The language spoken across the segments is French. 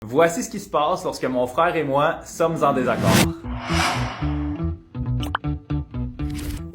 Voici ce qui se passe lorsque mon frère et moi sommes en désaccord.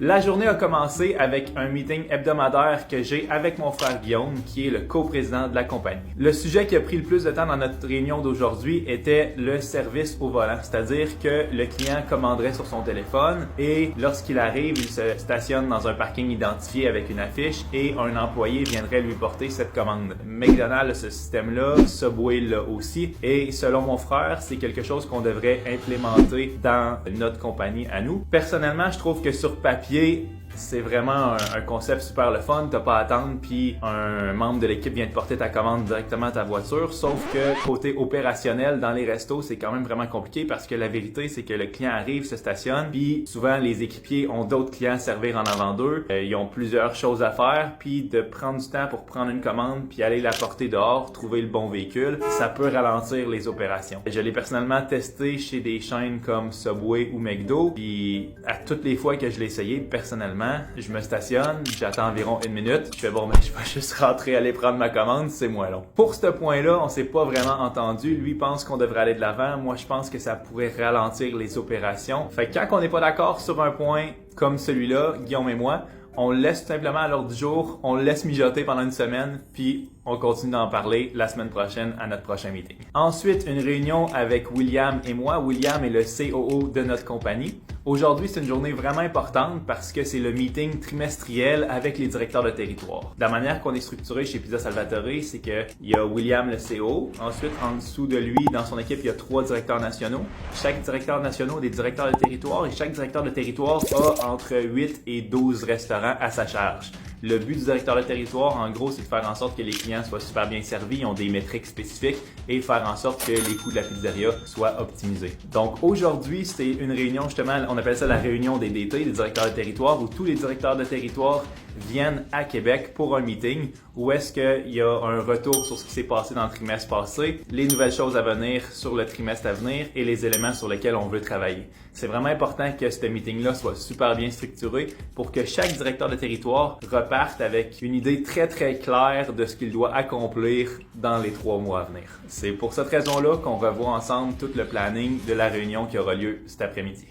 La journée a commencé avec un meeting hebdomadaire que j'ai avec mon frère Guillaume, qui est le coprésident de la compagnie. Le sujet qui a pris le plus de temps dans notre réunion d'aujourd'hui était le service au volant, c'est-à-dire que le client commanderait sur son téléphone et lorsqu'il arrive, il se stationne dans un parking identifié avec une affiche et un employé viendrait lui porter cette commande. McDonald's a ce système-là, Subway l'a aussi et selon mon frère, c'est quelque chose qu'on devrait implémenter dans notre compagnie à nous. Personnellement, je trouve que sur papier, c'est vraiment un concept super le fun, t'as pas à attendre puis un membre de l'équipe vient te porter ta commande directement à ta voiture, sauf que côté opérationnel dans les restos, c'est quand même vraiment compliqué parce que la vérité c'est que le client arrive, se stationne, puis souvent les équipiers ont d'autres clients à servir en avant d'eux, ils ont plusieurs choses à faire, puis de prendre du temps pour prendre une commande puis aller la porter dehors, trouver le bon véhicule, ça peut ralentir les opérations. Je l'ai personnellement testé chez des chaînes comme Subway ou McDo, puis à toutes les fois que je l'ai essayé personnellement, je me stationne, j'attends environ 1 minute, je fais bon, mais je vais juste rentrer aller prendre ma commande, c'est moins long. Pour ce point-là, on s'est pas vraiment entendu. Lui pense qu'on devrait aller de l'avant, moi je pense que ça pourrait ralentir les opérations. Fait que quand on n'est pas d'accord sur un point comme celui-là, Guillaume et moi, on le laisse tout simplement à l'ordre du jour, on le laisse mijoter pendant une semaine, puis on continue d'en parler la semaine prochaine à notre prochain meeting. Ensuite, une réunion avec William et moi. William est le COO de notre compagnie. Aujourd'hui, c'est une journée vraiment importante parce que c'est le meeting trimestriel avec les directeurs de territoire. La manière qu'on est structuré chez Pizza Salvatore, c'est qu'il y a William le COO. Ensuite, en dessous de lui, dans son équipe, il y a 3 directeurs nationaux. Chaque directeur national a des directeurs de territoire et chaque directeur de territoire a entre 8 et 12 restaurants à sa charge. Le but du directeur de territoire, en gros, c'est de faire en sorte que les clients soient super bien servis, ils ont des métriques spécifiques et faire en sorte que les coûts de la pizzeria soient optimisés. Donc aujourd'hui, c'est une réunion, justement, on appelle ça la réunion des DT, des directeurs de territoire, où tous les directeurs de territoire viennent à Québec pour un meeting où est-ce qu'il y a un retour sur ce qui s'est passé dans le trimestre passé, les nouvelles choses à venir sur le trimestre à venir et les éléments sur lesquels on veut travailler. C'est vraiment important que ce meeting-là soit super bien structuré pour que chaque directeur de territoire reparte avec une idée très très claire de ce qu'il doit accomplir dans les 3 mois à venir. C'est pour cette raison-là qu'on revoit ensemble tout le planning de la réunion qui aura lieu cet après-midi.